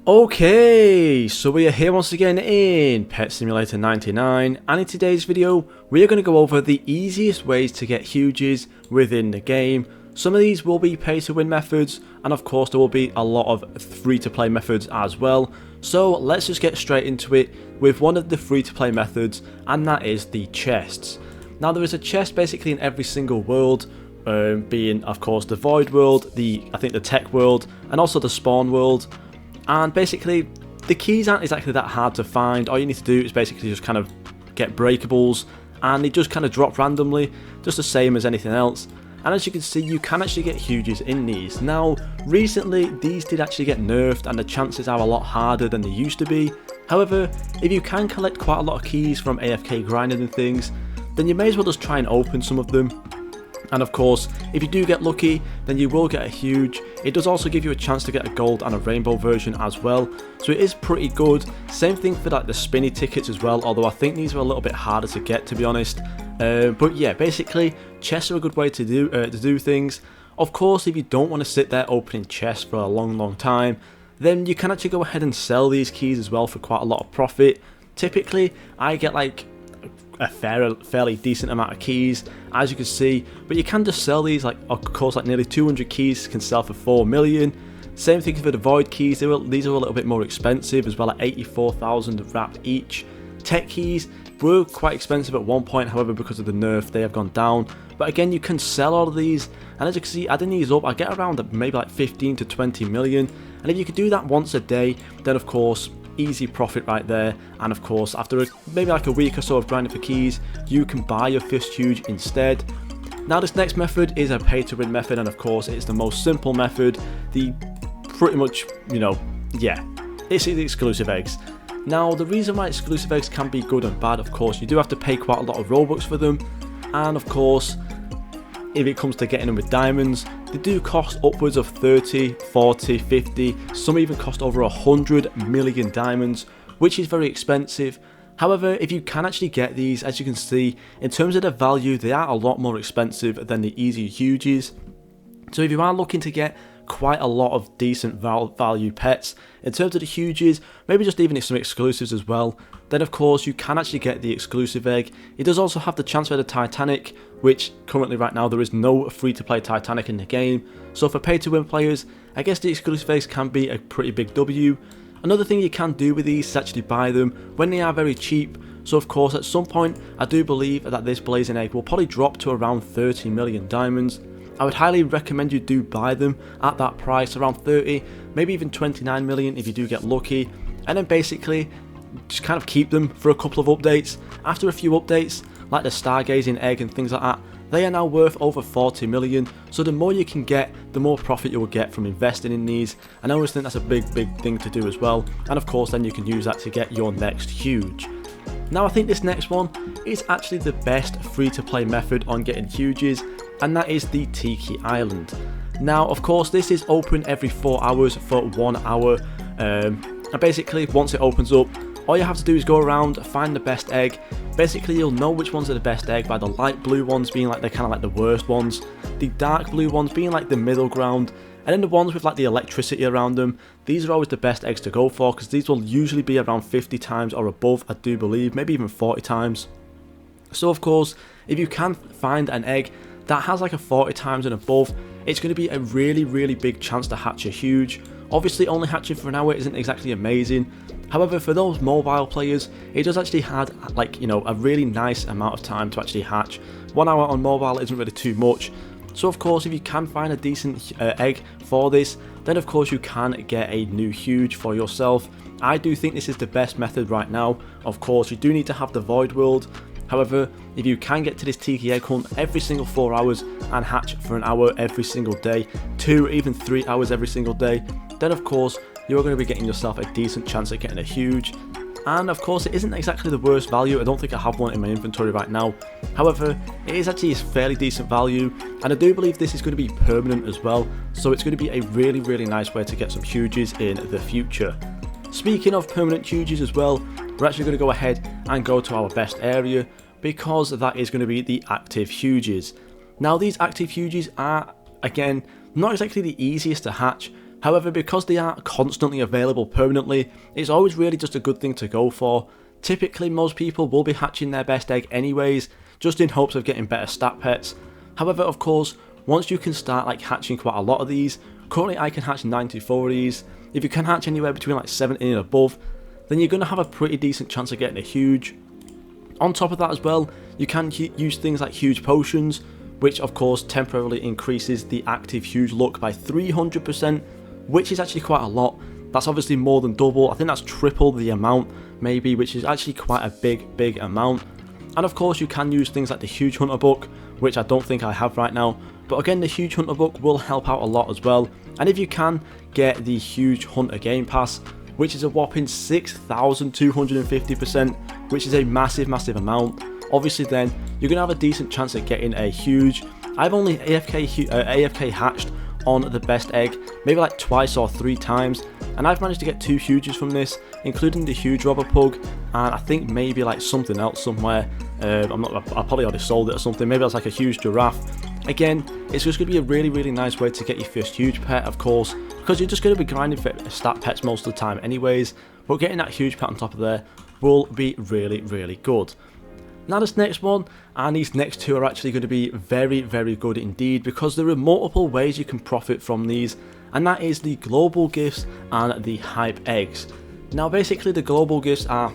Okay, so we are here once again in Pet Simulator 99, and in today's video we are going to go over the easiest ways to get huges within the game. Some of these will be pay to win methods, and of course there will be a lot of free to play methods as well. So let's just get straight into it with one of the free to play methods, and that is the chests. Now there is a chest basically in every single world, being of course the void world, the tech world, and also the spawn world. And basically, the keys aren't exactly that hard to find. All you need to do is basically just kind of get breakables, and they just kind of drop randomly, just the same as anything else. And as you can see, you can actually get huges in these. Now, recently, these did actually get nerfed, and the chances are a lot harder than they used to be. However, if you can collect quite a lot of keys from AFK grinding and things, then you may as well just try and open some of them. And of course, if you do get lucky, then you will get a huge. It does also give you a chance to get a gold and a rainbow version as well, so it is pretty good. Same thing for like the spinny tickets as well, although I think these are a little bit harder to get, to be honest. But yeah, basically chests are a good way to do things. Of course, if you don't want to sit there opening chests for a long time, then you can actually go ahead and sell these keys as well for quite a lot of profit. Typically, I get like a fairly decent amount of keys, as you can see, but you can just sell these. Like, of course, like nearly 200 keys can sell for 4 million. Same thing for the void keys. These are a little bit more expensive as well, at 84,000 wrapped each. Tech keys were quite expensive at one point, however, because of the nerf they have gone down. But again, you can sell all of these, and as you can see, adding these up, I get around maybe like 15 to 20 million. And if you could do that once a day, then of course, easy profit right there. And of course, after maybe like a week or so of grinding for keys, you can buy your first huge instead. Now this next method is a pay to win method, and of course it's the most simple method. The pretty much, it's the exclusive eggs. Now the reason why exclusive eggs can be good and bad, of course, you do have to pay quite a lot of Robux for them, and of course if it comes to getting them with diamonds, they do cost upwards of 30, 40, 50, some even cost over 100 million diamonds, which is very expensive. However, if you can actually get these, as you can see, in terms of the value, they are a lot more expensive than the easy huges. So if you are looking to get quite a lot of decent value pets, in terms of the huges, maybe just even some exclusives as well, then of course you can actually get the exclusive egg. It does also have the chance for the Titanic, which currently right now there is no free to play Titanic in the game. So for pay to win players, I guess the exclusive eggs can be a pretty big W. Another thing you can do with these is actually buy them when they are very cheap. So of course at some point I do believe that this blazing egg will probably drop to around 30 million diamonds. I would highly recommend you do buy them at that price, around 30, maybe even 29 million if you do get lucky, and then basically just kind of keep them for a couple of updates. After a few updates, like the stargazing egg and things like that, they are now worth over 40 million, so the more you can get, the more profit you will get from investing in these, and I always think that's a big thing to do as well, and of course then you can use that to get your next huge. Now I think this next one is actually the best free to play method on getting huges, and that is the Tiki Island. Now of course this is open every 4 hours for 1 hour, and basically once it opens up, all you have to do is go around, find the best egg. Basically you'll know which ones are the best egg by the light blue ones being like the kind of like the worst ones, the dark blue ones being like the middle ground, and then the ones with like the electricity around them, these are always the best eggs to go for, because these will usually be around 50 times or above, I do believe, maybe even 40 times. So of course, if you can find an egg that has like a 40 times and above, it's going to be a really big chance to hatch a huge. Obviously only hatching for an hour isn't exactly amazing, however for those mobile players it does actually have like, a really nice amount of time to actually hatch. 1 hour on mobile isn't really too much. So of course if you can find a decent egg for this, then of course you can get a new huge for yourself. I do think this is the best method right now. Of course you do need to have the void world. However, if you can get to this Tiki Egg Hunt every single 4 hours and hatch for an hour every single day, 2 even 3 hours every single day, then of course you're going to be getting yourself a decent chance at getting a huge. And of course it isn't exactly the worst value. I don't think I have one in my inventory right now. However, it is actually a fairly decent value, and I do believe this is going to be permanent as well, so it's going to be a really nice way to get some huges in the future. Speaking of permanent huges as well, we're actually going to go ahead and go to our best area, because that is going to be the active huges. Now these active huges are, again, not exactly the easiest to hatch. However, because they are constantly available permanently, it's always really just a good thing to go for. Typically most people will be hatching their best egg anyways, just in hopes of getting better stat pets. However, of course, once you can start like hatching quite a lot of these, currently I can hatch 94 of these. If you can hatch anywhere between like 70 and above, then you're going to have a pretty decent chance of getting a huge. On top of that as well, you can use things like huge potions, which of course temporarily increases the active huge luck by 300%, which is actually quite a lot. That's obviously more than double. I think that's triple the amount maybe, which is actually quite a big amount. And of course you can use things like the huge hunter book, which I don't think I have right now, but again the huge hunter book will help out a lot as well. And if you can get the huge hunter game pass, which is a whopping 6,250%, which is a massive amount, obviously then you're going to have a decent chance at getting a huge. I've only AFK hatched on the best egg maybe like twice or 3 times, and I've managed to get 2 huges from this, including the huge robber pug, and I think maybe like something else somewhere. I probably already sold it or something. Maybe that's like a huge giraffe. Again, it's just going to be a really nice way to get your first huge pet, of course, because you're just going to be grinding for stat pets most of the time anyways, but getting that huge pet on top of there will be really good. Now this next one and these next 2 are actually going to be very good indeed, because there are multiple ways you can profit from these, and that is the global gifts and the hype eggs. Now basically the global gifts are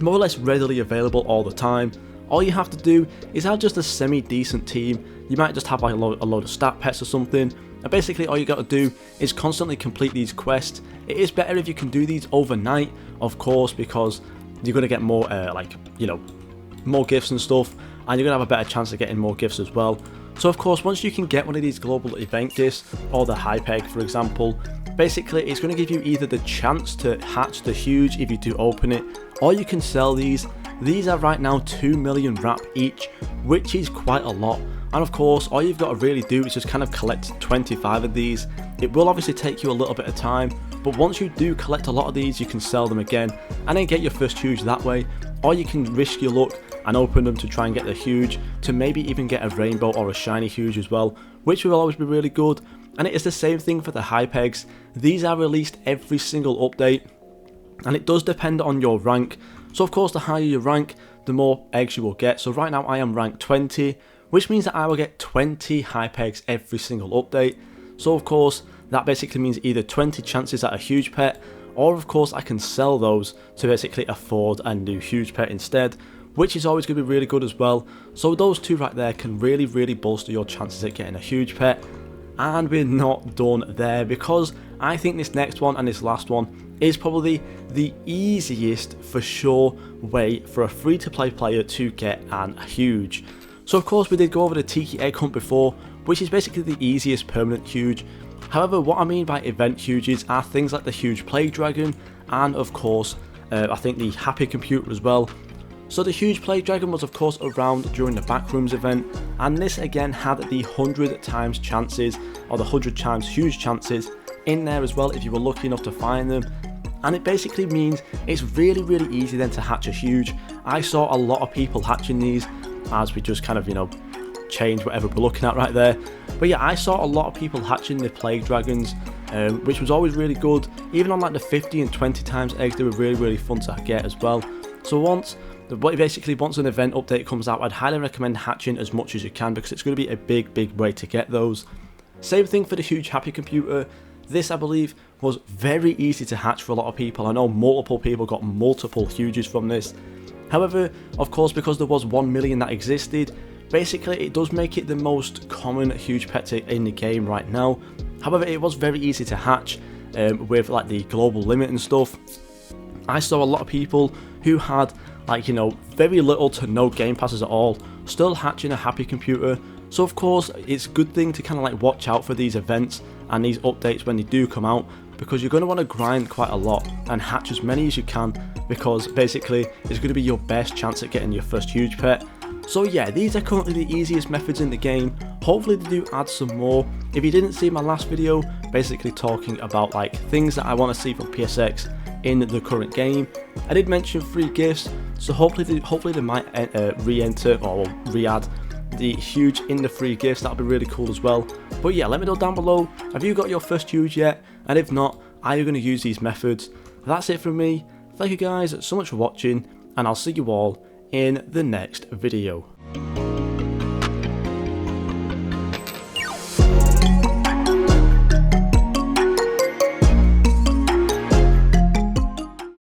more or less readily available all the time. All you have to do is have just a semi-decent team. You might just have like a load of stat pets or something, and basically all you got to do is constantly complete these quests. It is better if you can do these overnight, of course, because you're going to get more more gifts and stuff, and you're going to have a better chance of getting more gifts as well. So of course, once you can get one of these global event gifts, or the hype egg for example, basically it's going to give you either the chance to hatch the huge if you do open it, or you can sell these. These are right now 2 million wrap each, which is quite a lot. And of course, all you've got to really do is just kind of collect 25 of these. It will obviously take you a little bit of time, but once you do collect a lot of these, you can sell them again and then get your first huge that way. Or you can risk your luck and open them to try and get the huge, to maybe even get a rainbow or a shiny huge as well, which will always be really good. And it is the same thing for the hype eggs. These are released every single update, and it does depend on your rank. So of course, the higher your rank, the more eggs you will get. So right now I am rank 20, which means that I will get 20 hype eggs every single update. So of course, that basically means either 20 chances at a huge pet, or of course I can sell those to basically afford a new huge pet instead, which is always going to be really good as well. So those 2 right there can really bolster your chances at getting a huge pet. And we're not done there, because I think this next one and this last one is probably the easiest for sure way for a free-to-play player to get a huge. So of course we did go over the Tiki Egg Hunt before, which is basically the easiest permanent huge. However, what I mean by event huges are things like the huge plague dragon, and of course I think the happy computer as well. So the huge plague dragon was of course around during the backrooms event, and this again had the 100 times chances, or the 100 times huge chances in there as well if you were lucky enough to find them. And it basically means it's really easy then to hatch a huge. I saw a lot of people hatching these as we just kind of change whatever we're looking at right there. But yeah, I saw a lot of people hatching the plague dragons, which was always really good. Even on like the 50 and 20 times eggs, they were really fun to get as well. So once an event update comes out, I'd highly recommend hatching as much as you can, because it's going to be a big way to get those. Same thing for the huge happy computer. This I believe was very easy to hatch for a lot of people. I know multiple people got multiple huges from this. However, of course, because there was 1 million that existed, basically it does make it the most common huge pet in the game right now. However, it was very easy to hatch with like the global limit and stuff. I saw a lot of people who had like very little to no game passes at all still hatching a happy computer. So of course it's a good thing to kind of like watch out for these events and these updates when they do come out, because you're going to want to grind quite a lot and hatch as many as you can, because basically it's going to be your best chance at getting your first huge pet. So yeah, these are currently the easiest methods in the game. Hopefully they do add some more. If you didn't see my last video basically talking about like things that I want to see from PSX in the current game, I did mention free gifts, so hopefully they might re-enter or re-add the huge in the free gifts. That would be really cool as well. But yeah, let me know down below, have you got your first huge yet? And if not, are you going to use these methods? That's it from me. Thank you guys so much for watching, and I'll see you all in the next video.